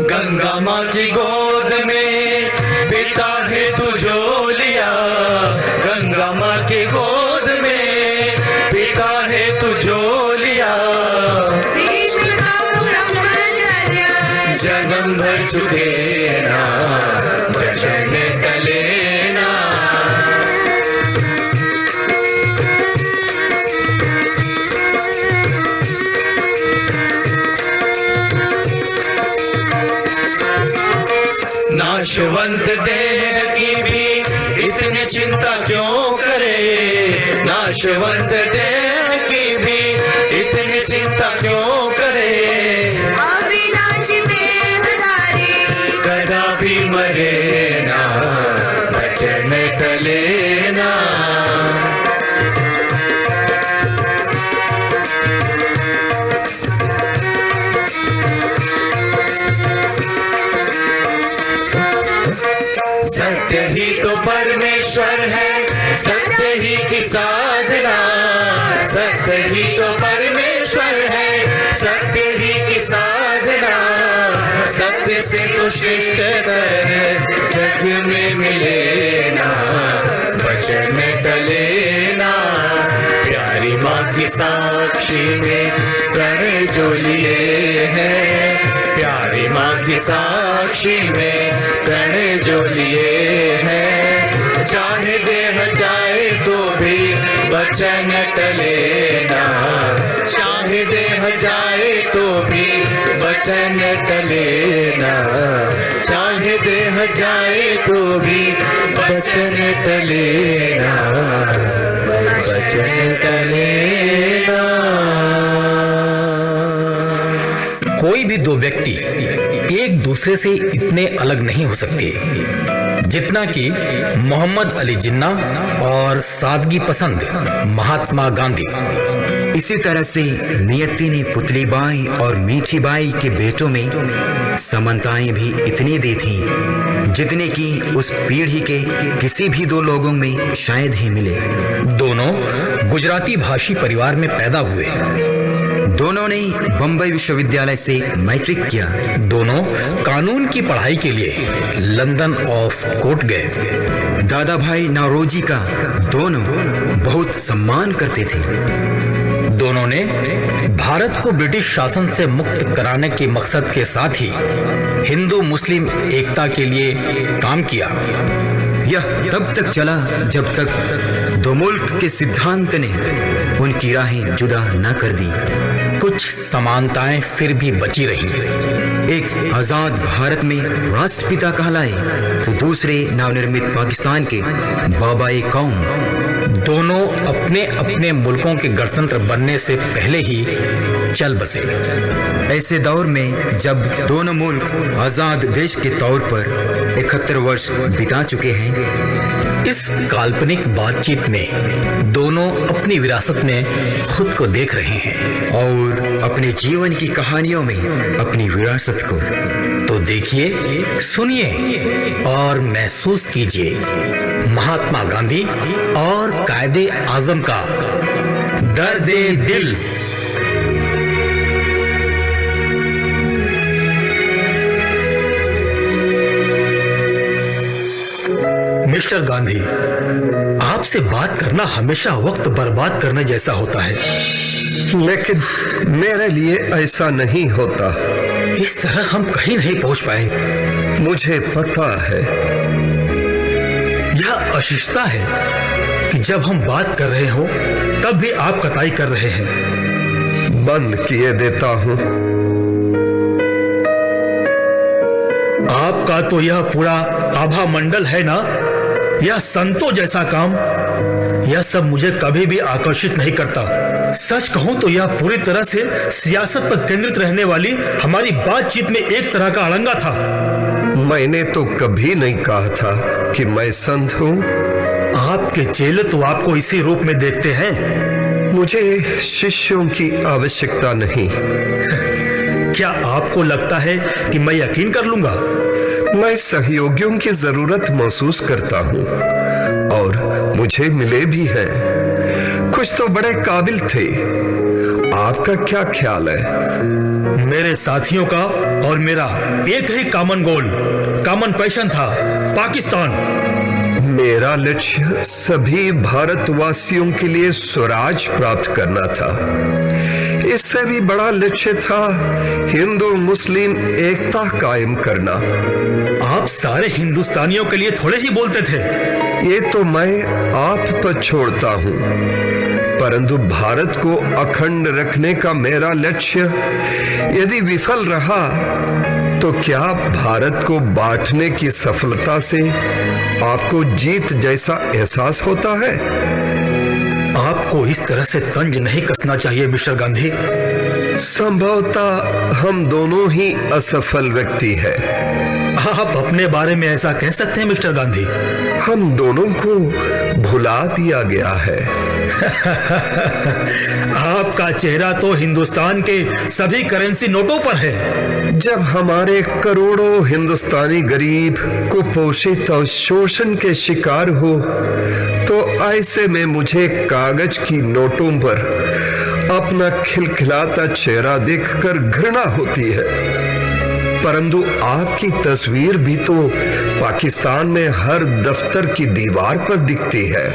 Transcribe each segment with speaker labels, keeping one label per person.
Speaker 1: गंगा माँ की गोद में पिता है तू झोलिया, गंगा माँ की गोद में पिता है तू झोलिया। जन्म भर चुके ना जश्न टले ना। नाशवंत देह की भी इतनी चिंता क्यों करे, नाशवंत देह की भी इतनी चिंता क्यों करे। अविनाशी देहधारी कदापि मरे ना, वचन टले ना। सत्य ही तो परमेश्वर है, सत्य ही की साधना, सत्य ही तो परमेश्वर है, सत्य ही की साधना। सत्य से तो श्रेष्ठ जग में मिले ना, वचन टले ना। प्यारी माँ की साक्षी में प्रण जो लिए हैं, प्यारी माँ की साक्षी में प्रण जो लिए हैं। चाहे देह जाए तो भी वचन टले ना, चाहे देह जाए तो भी वचन टले ना, चाहे देह जाए तो भी वचन टले ना, वचन टले ना।
Speaker 2: कोई भी दो व्यक्ति एक दूसरे से इतने अलग नहीं हो सकते जितना कि मोहम्मद अली जिन्ना और सादगी पसंद महात्मा गांधी।
Speaker 3: इसी तरह से नियति ने पुतली बाई और मीठी बाई के बेटों में समानताएं भी इतनी दी थी जितने कि उस पीढ़ी के किसी भी दो लोगों में शायद ही मिले।
Speaker 2: दोनों गुजराती भाषी परिवार में पैदा हुए,
Speaker 3: दोनों ने बम्बई विश्वविद्यालय से मैट्रिक किया,
Speaker 2: दोनों कानून की पढ़ाई के लिए लंदन ऑफ कोर्ट गए।
Speaker 3: दादा भाई नौरोजी का दोनों बहुत सम्मान करते थे।
Speaker 2: दोनों ने भारत को ब्रिटिश शासन से मुक्त कराने के मकसद के साथ ही हिंदू मुस्लिम एकता के लिए काम किया।
Speaker 3: यह तब तक चला जब तक दो मुल्क के सिद्धांत ने उनकी राहें जुदा न कर दी।
Speaker 2: कुछ समानताएं फिर भी बची रहीं।
Speaker 3: एक आजाद भारत में राष्ट्रपिता कहलाए तो दूसरे नवनिर्मित पाकिस्तान के बाबाए कौम।
Speaker 2: दोनों अपने अपने मुल्कों के गणतंत्र बनने से पहले ही चल बसे।
Speaker 3: ऐसे दौर में जब दोनों मुल्क आजाद देश के तौर पर 71 वर्ष बिता चुके हैं,
Speaker 2: इस काल्पनिक बातचीत में दोनों अपनी विरासत में खुद को देख रहे हैं
Speaker 3: और अपने जीवन की कहानियों में अपनी विरासत को।
Speaker 2: तो देखिए, सुनिए और महसूस कीजिए महात्मा गांधी और कायदे आजम का दर्दे दिल। मिस्टर गांधी, आपसे बात करना हमेशा वक्त बर्बाद करने जैसा होता है।
Speaker 4: लेकिन मेरे लिए ऐसा नहीं होता।
Speaker 2: इस तरह हम कहीं नहीं पहुंच पाएंगे।
Speaker 4: मुझे पता है।
Speaker 2: यह अशिष्टता है कि जब हम बात कर रहे हो तब भी आप कताई कर रहे हैं।
Speaker 4: बंद किए देता हूं।
Speaker 2: आपका तो यह पूरा आभा मंडल है ना, यह संतों जैसा काम, यह सब मुझे कभी भी आकर्षित नहीं करता। सच कहूं तो यह पूरी तरह से सियासत पर केंद्रित रहने वाली हमारी बातचीत में एक तरह का अड़ंगा था।
Speaker 4: मैंने तो कभी नहीं कहा था कि मैं संत हूं।
Speaker 2: आपके चेले तो आपको इसी रूप में देखते हैं।
Speaker 4: मुझे शिष्यों की आवश्यकता नहीं।
Speaker 2: क्या आपको लगता है कि मैं यकीन कर लूंगा?
Speaker 4: मैं सहयोगियों की जरूरत महसूस करता हूं और मुझे मिले भी हैं। कुछ तो बड़े काबिल थे आपका क्या ख्याल है?
Speaker 2: मेरे साथियों का और मेरा एक ही कॉमन गोल, कॉमन पैशन था, पाकिस्तान।
Speaker 4: मेरा लक्ष्य सभी भारतवासियों के लिए स्वराज प्राप्त करना था। इससे भी बड़ा लक्ष्य था हिंदू मुस्लिम एकता कायम करना।
Speaker 2: आप सारे हिंदुस्तानियों के लिए थोड़े ही बोलते थे।
Speaker 4: ये तो मैं आप पर छोड़ता हूँ, परंतु भारत को अखंड रखने का मेरा लक्ष्य यदि विफल रहा तो क्या भारत को बांटने की सफलता से आपको जीत जैसा एहसास होता है?
Speaker 2: आपको इस तरह से तंज नहीं कसना चाहिए मिस्टर गांधी।
Speaker 4: संभवतः हम दोनों ही असफल व्यक्ति हैं।
Speaker 2: आप अपने बारे में ऐसा कह सकते हैं मिस्टर गांधी।
Speaker 4: हम दोनों को भुला दिया गया है।
Speaker 2: आपका चेहरा तो हिंदुस्तान के सभी करेंसी नोटों पर है।
Speaker 4: जब हमारे करोड़ों हिंदुस्तानी गरीब कुपोषित और शोषण के शिकार हो तो ऐसे में मुझे कागज की नोटों पर अपना खिलखिलाता चेहरा देखकर घृणा होती है। परंतु आपकी तस्वीर भी तो पाकिस्तान में हर दफ्तर की दीवार पर दिखती है।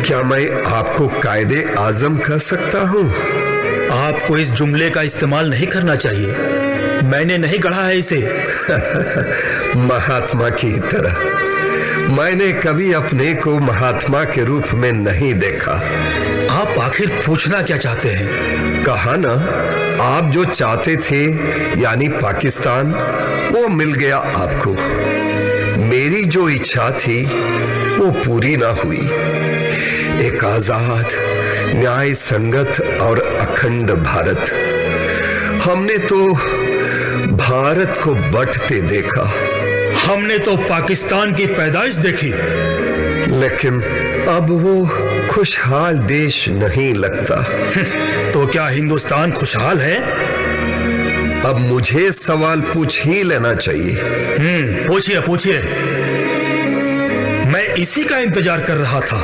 Speaker 4: क्या मैं आपको कायदे आजम कह सकता हूँ?
Speaker 2: आपको इस जुमले का इस्तेमाल नहीं करना चाहिए। मैंने नहीं गढ़ा है इसे।
Speaker 4: महात्मा की तरह मैंने कभी अपने को महात्मा के रूप में नहीं देखा।
Speaker 2: आप आखिर पूछना क्या चाहते हैं?
Speaker 4: कहा ना, आप जो चाहते थे यानी पाकिस्तान, वो मिल गया आपको। मेरी जो इच्छा थी वो पूरी ना हुई। एक आजाद, न्याय संगत और अखंड भारत। हमने तो भारत को बंटते देखा।
Speaker 2: हमने तो पाकिस्तान की पैदाइश देखी।
Speaker 4: लेकिन अब वो खुशहाल देश नहीं लगता।
Speaker 2: तो क्या हिंदुस्तान खुशहाल है?
Speaker 4: अब मुझे सवाल पूछ ही लेना चाहिए।
Speaker 2: पूछिए पूछिए। मैं इसी का इंतजार कर रहा था।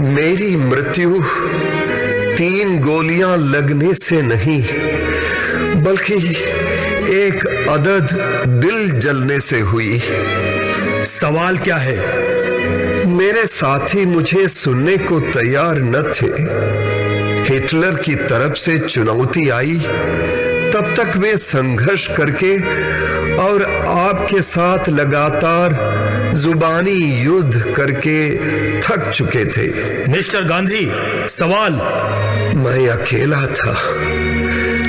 Speaker 4: मेरी मृत्यु 3 गोलियां लगने से नहीं बल्कि एक अदद दिल जलने से हुई।
Speaker 2: सवाल क्या है?
Speaker 4: मेरे साथी मुझे सुनने को तैयार न थे। हिटलर की तरफ से चुनौती आई तब तक वे संघर्ष करके और आपके साथ लगातार जुबानी युद्ध करके थक चुके थे।
Speaker 2: मिस्टर गांधी, सवाल।
Speaker 4: मैं अकेला था,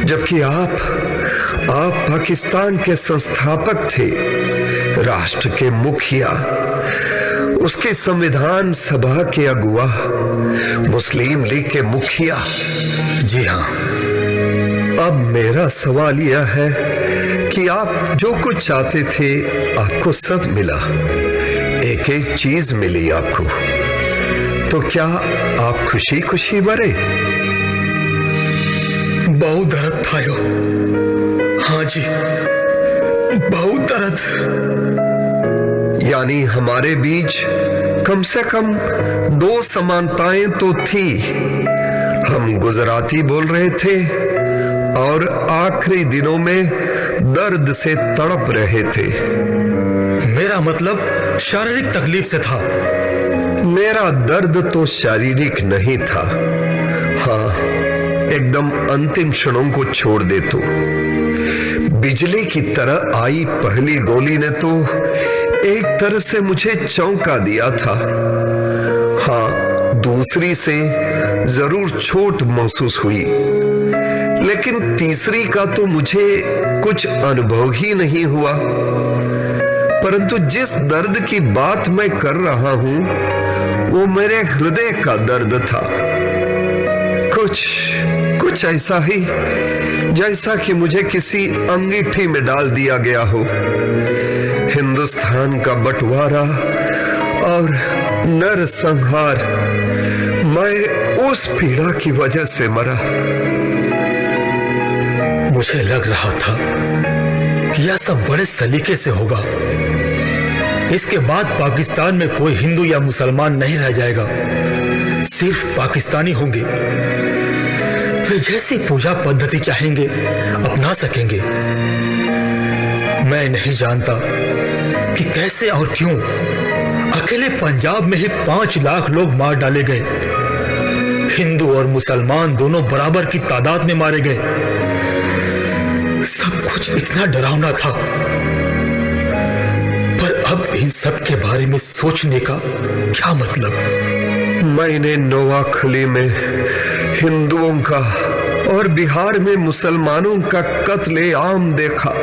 Speaker 4: जबकि आप पाकिस्तान के संस्थापक थे, राष्ट्र के मुखिया, उसके संविधान सभा के अगुवा, मुस्लिम लीग के मुखिया।
Speaker 2: जी हाँ।
Speaker 4: अब मेरा सवाल यह है कि आप जो कुछ चाहते थे आपको सब मिला, एक एक चीज मिली आपको, तो क्या आप खुशी खुशी मरे?
Speaker 2: बहुत दर्द था यो। हाँ जी, बहुत दर्द।
Speaker 4: यानी हमारे बीच कम से कम 2 समानताएं तो थी। हम गुजराती बोल रहे थे और आखिरी दिनों में दर्द से तड़प रहे थे।
Speaker 2: मेरा मतलब शारीरिक तकलीफ से था।
Speaker 4: मेरा दर्द तो शारीरिक नहीं था। हाँ, एकदम अंतिम क्षणों को छोड़ दे तो बिजली की तरह आई पहली गोली ने तो एक तरह से मुझे चौंका दिया था। हाँ, दूसरी से जरूर चोट महसूस हुई, लेकिन तीसरी का तो मुझे कुछ अनुभव ही नहीं हुआ। परंतु जिस दर्द की बात मैं कर रहा हूं वो मेरे हृदय का दर्द था। कुछ ऐसा ही जैसा कि मुझे किसी अंगीठी में डाल दिया गया हो। हिंदुस्तान का बंटवारा और नरसंहार, मैं उस पीड़ा की वजह से मरा।
Speaker 2: मुझे लग रहा था कि यह सब बड़े सलीके से होगा। इसके बाद पाकिस्तान में कोई हिंदू या मुसलमान नहीं रह जाएगा। सिर्फ पाकिस्तानी होंगे। वे जैसी पूजा पद्धति चाहेंगे अपना सकेंगे। मैं नहीं जानता कि कैसे और क्यों अकेले पंजाब में ही 5 लाख लोग मार डाले गए। हिंदू और मुसलमान दोनों बराबर की तादाद में मारे गए। सब कुछ इतना डरावना था, पर अब इन सब के बारे में सोचने का क्या मतलब?
Speaker 4: मैंने नोआखली में हिंदुओं का और बिहार में मुसलमानों का कत्लेआम देखा।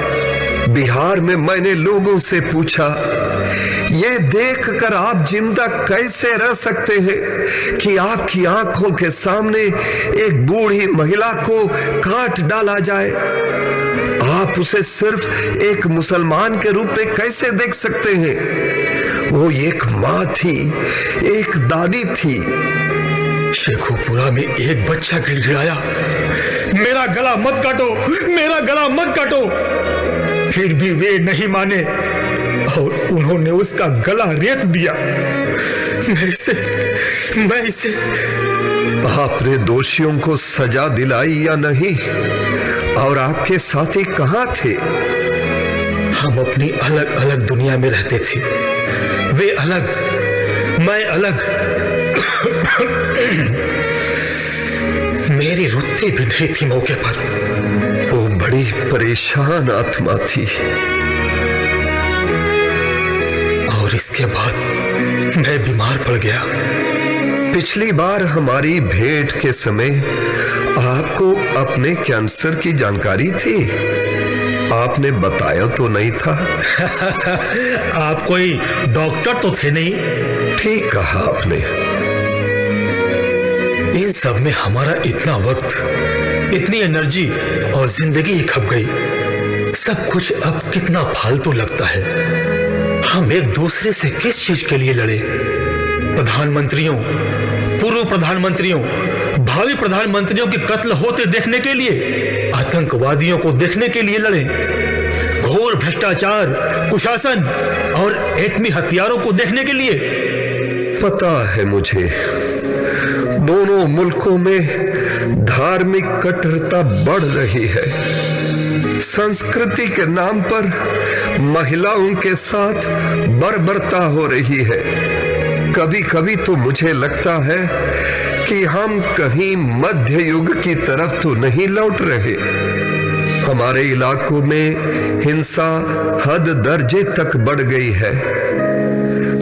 Speaker 4: बिहार में मैंने लोगों से पूछा, ये देखकर आप जिंदा कैसे रह सकते हैं कि आपकी आंखों के सामने एक बूढ़ी महिला को काट डाला जाए? आप उसे सिर्फ एक मुसलमान के रूप में कैसे देख सकते हैं? वो एक माँ थी, एक दादी थी।
Speaker 2: शेखुपुरा में एक बच्चा गिड़गिड़ाया, मेरा गला मत काटो, मेरा गला मत काटो। फिर भी वे नहीं माने और उन्होंने उसका गला रेत दिया। मैं इसे
Speaker 4: आपने दोषियों को सजा दिलाई या नहीं? और आपके साथी कहाँ थे?
Speaker 2: हम अपनी अलग अलग दुनिया में रहते थे। वे अलग, मैं अलग। मेरी रुत्ती भी नहीं थी मौके पर।
Speaker 4: वो बड़ी परेशान आत्मा थी।
Speaker 2: और इसके बाद मैं बीमार पड़ गया।
Speaker 4: पिछली बार हमारी भेंट के समय आपको अपने कैंसर की जानकारी थी। आपने बताया तो नहीं था?
Speaker 2: आप कोई डॉक्टर तो थे नहीं।
Speaker 4: ठीक कहा आपने।
Speaker 2: इन सब में हमारा इतना वक्त, इतनी एनर्जी और जिंदगी ही खप गई। सब कुछ अब कितना फालतू लगता है। हम एक दूसरे से किस चीज के लिए लड़े? प्रधानमंत्रियों, पूर्व प्रधानमंत्रियों, भावी प्रधानमंत्रियों के कत्ल होते देखने के लिए, आतंकवादियों को देखने के लिए लड़े, घोर भ्रष्टाचार, कुशासन और एटमी हथियारों को देखने के लिए।
Speaker 4: पता है मुझे, दोनों मुल्कों में धार्मिक कट्टरता बढ़ रही है। संस्कृति के नाम पर महिलाओं के साथ बर्बरता हो रही है। कभी कभी तो मुझे लगता है कि हम कहीं मध्य युग की तरफ तो नहीं लौट रहे। हमारे इलाकों में हिंसा हद दर्जे तक बढ़ गई है।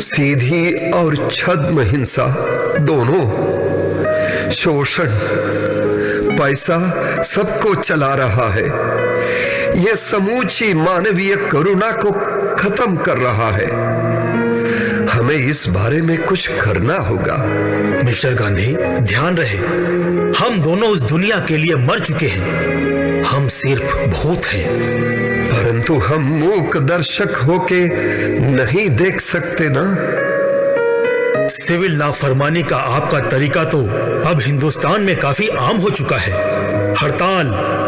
Speaker 4: सीधी और छद्म हिंसा दोनों। शोषण, पैसा सबको चला रहा है। यह समूची मानवीय करुणा को खत्म कर रहा है। हमें इस बारे में कुछ करना होगा।
Speaker 2: मिस्टर गांधी, ध्यान रहे, हम दोनों उस दुनिया के लिए मर चुके हैं। हम सिर्फ भूत हैं।
Speaker 4: परंतु हम मूक दर्शक होके नहीं देख सकते ना।
Speaker 2: सिविल नाफरमानी का आपका तरीका तो अब हिंदुस्तान में काफी आम हो चुका है। हड़ताल,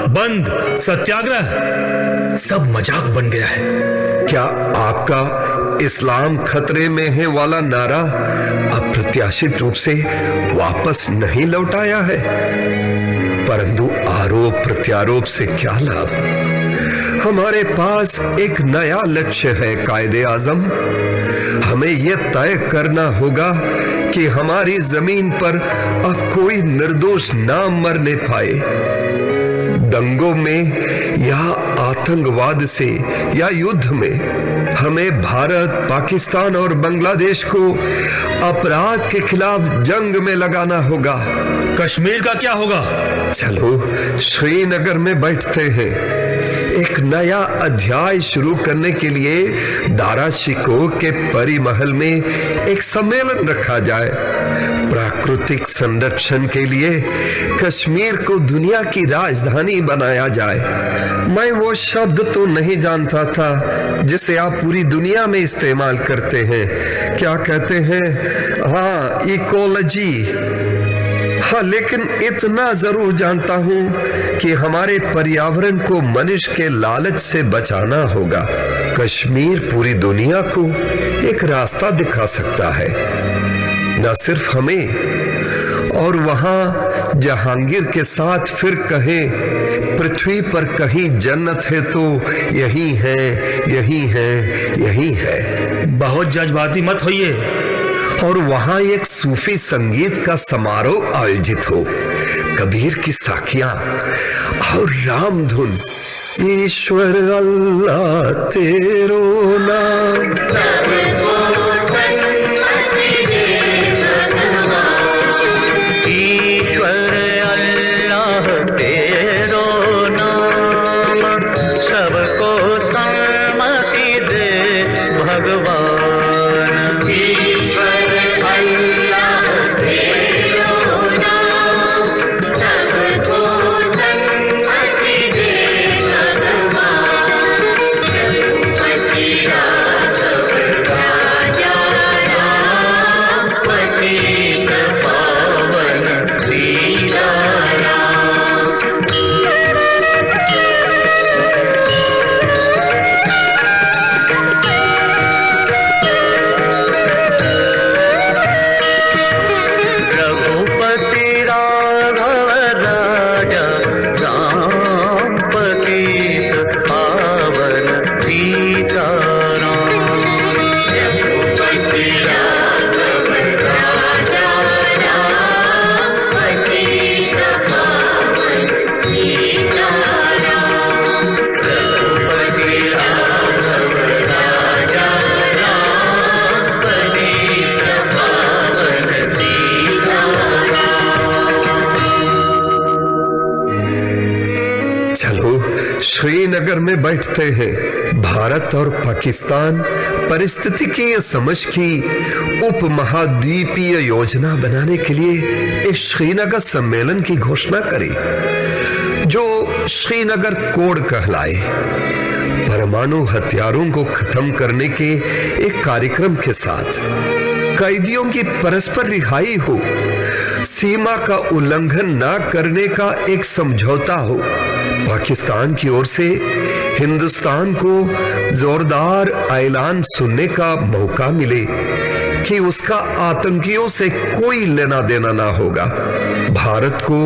Speaker 2: बंद, सत्याग्रह सब मजाक बन गया है।
Speaker 4: क्या आपका इस्लाम खतरे में है वाला नारा अप्रत्याशित रूप से वापस नहीं लौट आया है? परंतु आरोप प्रत्यारोप से क्या लाभ? हमारे पास एक नया लक्ष्य है कायदे आजम। हमें यह तय करना होगा कि हमारी जमीन पर अब कोई निर्दोष ना मरने पाए। दंगों में या आतंकवाद से या युद्ध में हमें भारत, पाकिस्तान और बांग्लादेश को अपराध के खिलाफ जंग में लगाना होगा।
Speaker 2: कश्मीर का क्या होगा?
Speaker 4: चलो श्रीनगर में बैठते हैं। एक नया अध्याय शुरू करने के लिए दारा शिकोह के परी महल में एक सम्मेलन रखा जाए। प्राकृतिक संरक्षण के लिए कश्मीर को दुनिया की राजधानी बनाया जाए। मैं वो शब्द तो नहीं जानता था जिसे आप पूरी दुनिया में इस्तेमाल करते हैं। क्या कहते हैं? हाँ, इकोलॉजी। हाँ, लेकिन इतना जरूर जानता हूं कि हमारे पर्यावरण को मनुष्य के लालच से बचाना होगा। कश्मीर पूरी दुनिया को एक रास्ता दिखा सकता है। न सिर्फ हमें और वहां जहांगीर के साथ फिर कहें पृथ्वी पर कहीं जन्नत है तो यही है, यही है, यही है।
Speaker 2: बहुत जज्बाती मत होइए।
Speaker 4: और वहां एक सूफी संगीत का समारोह आयोजित हो, कबीर की साखियां और राम धुन। ईश्वर अल्लाह तेरो नाम,
Speaker 1: ईश्वर अल्लाह तेरो नाम, सबको सम्मति दे भगवान। ईश्वर अल्लाह तेरो नाम, सबको सम्मति दे भगवान। रघुपति राघव राजा राम, पतित पावन सीता राम। रघुपति राघव राजा राम, पतित पावन सीता राम। रघुपति राघव राजा राम, पतित पावन सीता राम। रघुपति राघव राजा राम, पतित पावन सीता
Speaker 4: चलो श्रीनगर में बैठते हैं। भारत और पाकिस्तान परिस्थिति की यह समझ की उप महाद्वीपीय योजना बनाने के लिए एक श्रीनगर सम्मेलन की घोषणा करी, जो श्रीनगर कोड कहलाए। परमाणु हथियारों को खत्म करने के एक कार्यक्रम के साथ कैदियों की परस्पर रिहाई हो, सीमा का उल्लंघन न करने का एक समझौता हो। पाकिस्तान की ओर से हिंदुस्तान को जोरदार ऐलान सुनने का मौका मिले कि उसका आतंकियों से कोई लेना देना ना होगा। भारत को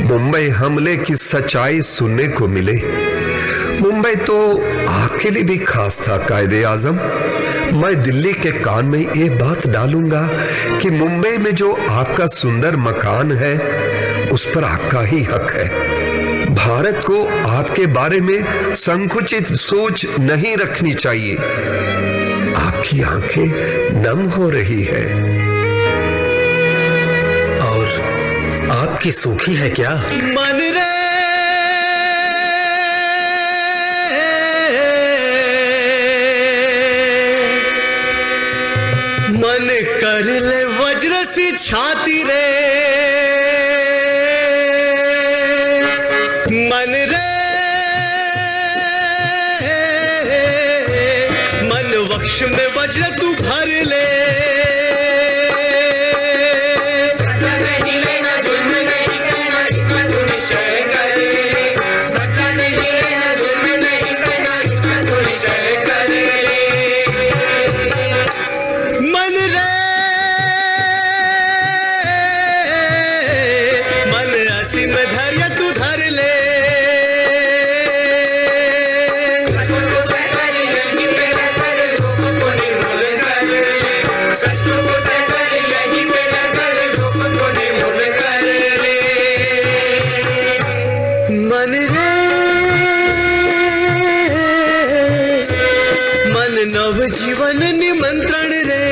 Speaker 4: मुंबई हमले की सच्चाई सुनने को मिले। मुंबई तो आपके लिए भी खास था कायदे आजम। मैं दिल्ली के कान में ये बात डालूंगा कि मुंबई में जो आपका सुंदर मकान है उस पर आपका ही हक है। भारत को आपके बारे में संकुचित सोच नहीं रखनी चाहिए। आपकी आंखें नम हो रही है।
Speaker 2: और आपकी सूखी है क्या?
Speaker 1: मन रे मन कर ले वज्र सी छाती रे, मन रे मन वक्ष में वज्र तू भर ले। नहीं लेना जुल्म नहीं सहना, इतना तू निश्चय कर ले। बदला नहीं लेना जुल्म नहीं सहना, इतना तू निश्चय कर ले। मन रे मन असीम धैर्य तू धर ले। मन रे मन नव जीवन निमंत्रण रे।